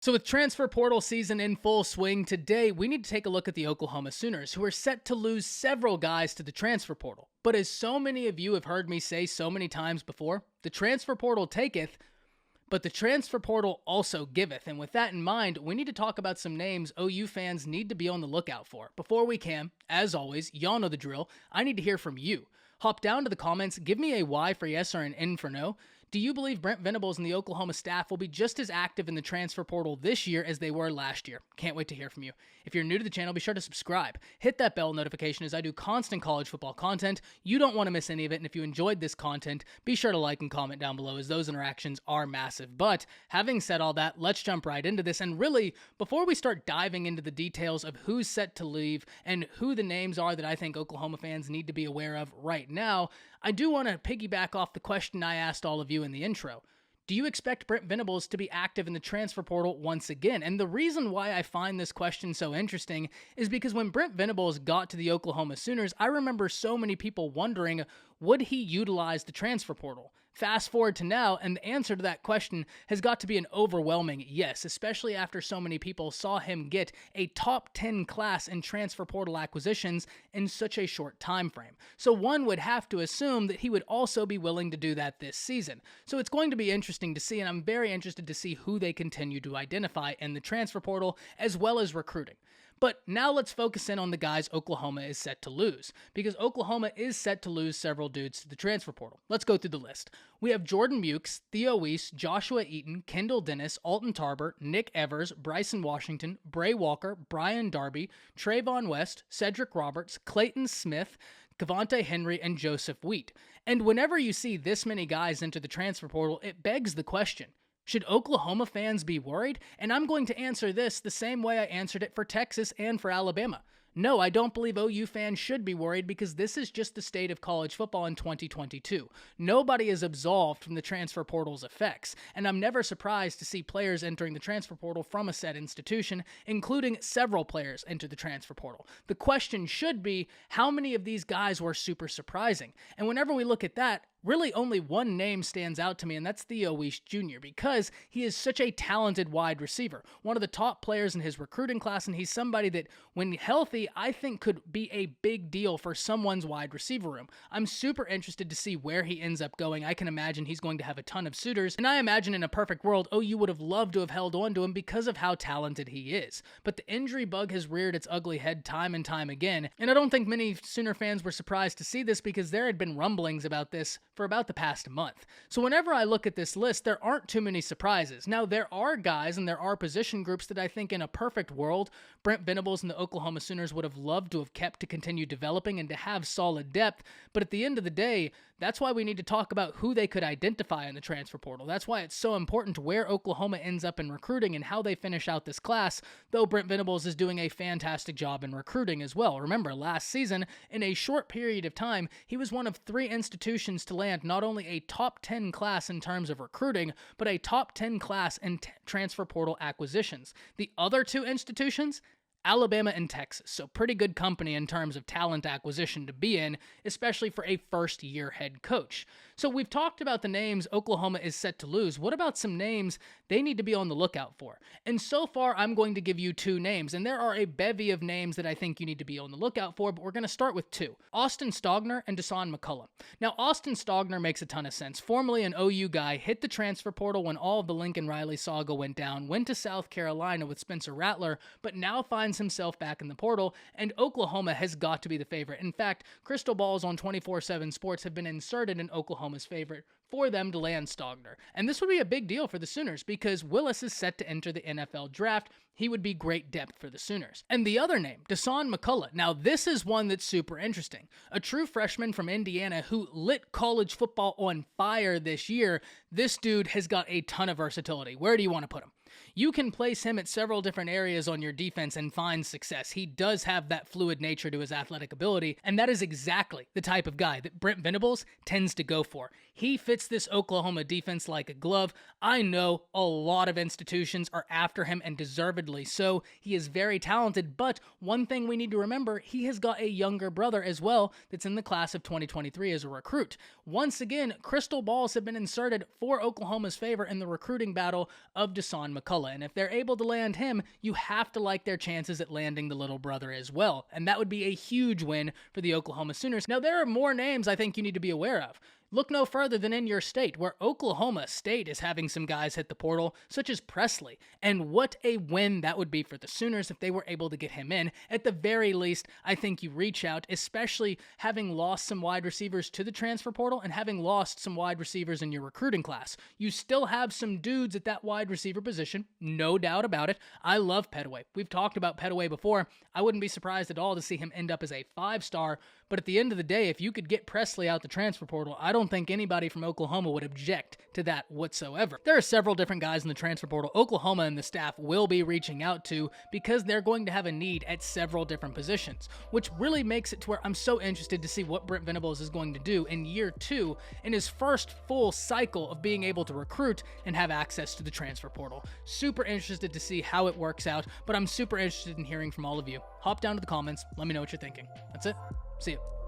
So with transfer portal season in full swing, today we need to take a look at the Oklahoma Sooners, who are set to lose several guys to the transfer portal. But as so many of you have heard me say so many times before, the transfer portal taketh, but the transfer portal also giveth. And with that in mind, we need to talk about some names OU fans need to be on the lookout for. Before we can, as always, y'all know the drill, I need to hear from you. Hop down to the comments, give me a Y for yes or an N for no. Do you believe Brent Venables and the Oklahoma staff will be just as active in the transfer portal this year as they were last year? Can't wait to hear from you. If you're new to the channel, be sure to subscribe. Hit that bell notification as I do constant college football content. You don't want to miss any of it, and if you enjoyed this content, be sure to like and comment down below as those interactions are massive. But having said all that, let's jump right into this. And really, before we start diving into the details of who's set to leave and who the names are that I think Oklahoma fans need to be aware of right now, I do want to piggyback off the question I asked all of you in the intro. Do you expect Brent Venables to be active in the transfer portal once again? And the reason why I find this question so interesting is because when Brent Venables got to the Oklahoma Sooners, I remember so many people wondering, would he utilize the transfer portal? Fast forward to now, and the answer to that question has got to be an overwhelming yes, especially after so many people saw him get a top 10 class in transfer portal acquisitions in such a short time frame. So one would have to assume that he would also be willing to do that this season. So it's going to be interesting to see, and I'm very interested to see who they continue to identify in the transfer portal as well as recruiting. But now let's focus in on the guys Oklahoma is set to lose, because Oklahoma is set to lose several dudes to the transfer portal. Let's go through the list. We have Jordan Mukes, Theo Weiss, Joshua Eaton, Kendall Dennis, Alton Tarbert, Nick Evers, Bryson Washington, Bray Walker, Brian Darby, Trayvon West, Cedric Roberts, Clayton Smith, Cavante Henry, and Joseph Wheat. And whenever you see this many guys enter the transfer portal, it begs the question, should Oklahoma fans be worried? And I'm going to answer this the same way I answered it for Texas and for Alabama. No, I don't believe OU fans should be worried because this is just the state of college football in 2022. Nobody is absolved from the transfer portal's effects, and I'm never surprised to see players entering the transfer portal from a said institution, including several players enter the transfer portal. The question should be, how many of these guys were super surprising? And whenever we look at that, really only one name stands out to me, and that's Theo Weiss Jr., because he is such a talented wide receiver, one of the top players in his recruiting class, and he's somebody that, when healthy, I think could be a big deal for someone's wide receiver room. I'm super interested to see where he ends up going. I can imagine he's going to have a ton of suitors, and I imagine in a perfect world, OU would have loved to have held on to him because of how talented he is. But the injury bug has reared its ugly head time and time again, and I don't think many Sooner fans were surprised to see this because there had been rumblings about this for about the past month. So whenever I look at this list, there aren't too many surprises. Now, there are guys and there are position groups that I think in a perfect world, Brent Venables and the Oklahoma Sooners would have loved to have kept to continue developing and to have solid depth. But at the end of the day, that's why we need to talk about who they could identify in the transfer portal. That's why it's so important where Oklahoma ends up in recruiting and how they finish out this class, though Brent Venables is doing a fantastic job in recruiting as well. Remember, last season, in a short period of time, he was one of 3 institutions to land not only a top 10 class in terms of recruiting, but a top 10 class in transfer portal acquisitions. The other 2 institutions, Alabama and Texas, so pretty good company in terms of talent acquisition to be in, especially for a first-year head coach. So we've talked about the names Oklahoma is set to lose. What about some names they need to be on the lookout for? And so far, I'm going to give you 2 names, and there are a bevy of names that I think you need to be on the lookout for, but we're going to start with 2. Austin Stogner and Dasan McCullough. Now, Austin Stogner makes a ton of sense. Formerly an OU guy, hit the transfer portal when all of the Lincoln Riley saga went down, went to South Carolina with Spencer Rattler, but now finds himself back in the portal, and Oklahoma has got to be the favorite. In fact, crystal balls on 24/7 Sports have been inserted in Oklahoma's favorite for them to land Stogner. And this would be a big deal for the Sooners because Willis is set to enter the NFL draft. He would be great depth for the Sooners. And the other name, Dasan McCullough. Now, this is one that's super interesting. A true freshman from Indiana who lit college football on fire this year. This dude has got a ton of versatility. Where do you want to put him? You can place him at several different areas on your defense and find success. He does have that fluid nature to his athletic ability, and that is exactly the type of guy that Brent Venables tends to go for. He fits this Oklahoma defense like a glove. I know a lot of institutions are after him, and deservedly so. He is very talented, but one thing we need to remember, he has got a younger brother as well that's in the class of 2023 as a recruit. Once again, crystal balls have been inserted for Oklahoma's favor in the recruiting battle of Dasan McCullough, and if they're able to land him, you have to like their chances at landing the little brother as well, and that would be a huge win for the Oklahoma Sooners. Now, there are more names I think you need to be aware of. Look no further than in your state, where Oklahoma State is having some guys hit the portal, such as Presley. And what a win that would be for the Sooners if they were able to get him in. At the very least, I think you reach out, especially having lost some wide receivers to the transfer portal and having lost some wide receivers in your recruiting class. You still have some dudes at that wide receiver position, no doubt about it. I love Pettaway. We've talked about Pettaway before. I wouldn't be surprised at all to see him end up as a 5-star, but at the end of the day, if you could get Presley out the transfer portal, I don't think anybody from Oklahoma would object to that whatsoever. There are several different guys in the transfer portal Oklahoma and the staff will be reaching out to because they're going to have a need at several different positions, which really makes it to where I'm so interested to see what Brent Venables is going to do in year 2 in his first full cycle of being able to recruit and have access to the transfer portal. Super interested to see how it works out, but I'm super interested in hearing from all of you. Hop down to the comments, let me know what you're thinking. That's it. See you.